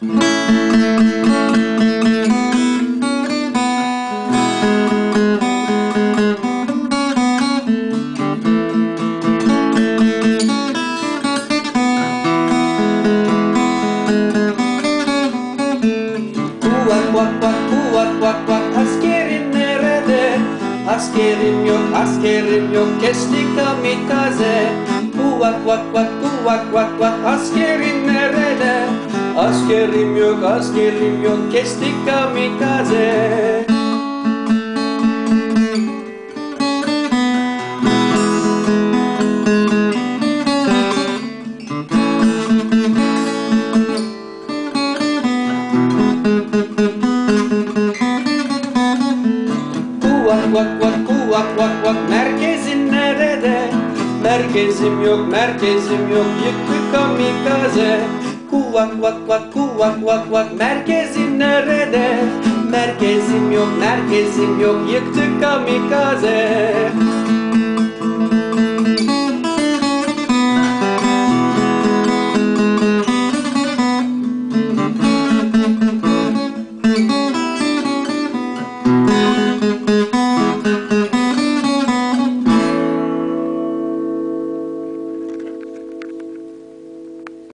Vak vak kuvak vak vak, askerim nerede? Askerim yok, askerim yok, geçti kamikaze. Kuvak vak vak kuvak vak vak, askerim nerede? Askerim yok, askerim yok, geçti kamikaze. Kuvak vak vak kuvak vak vak, merkezin nerede? Merkezim yok, merkezim yok, yıktı kamikaze. Kuvak vak vak kuvak vak vak, merkezim nerede? Merkezim yok, merkezim yok, yıktı kamikaze.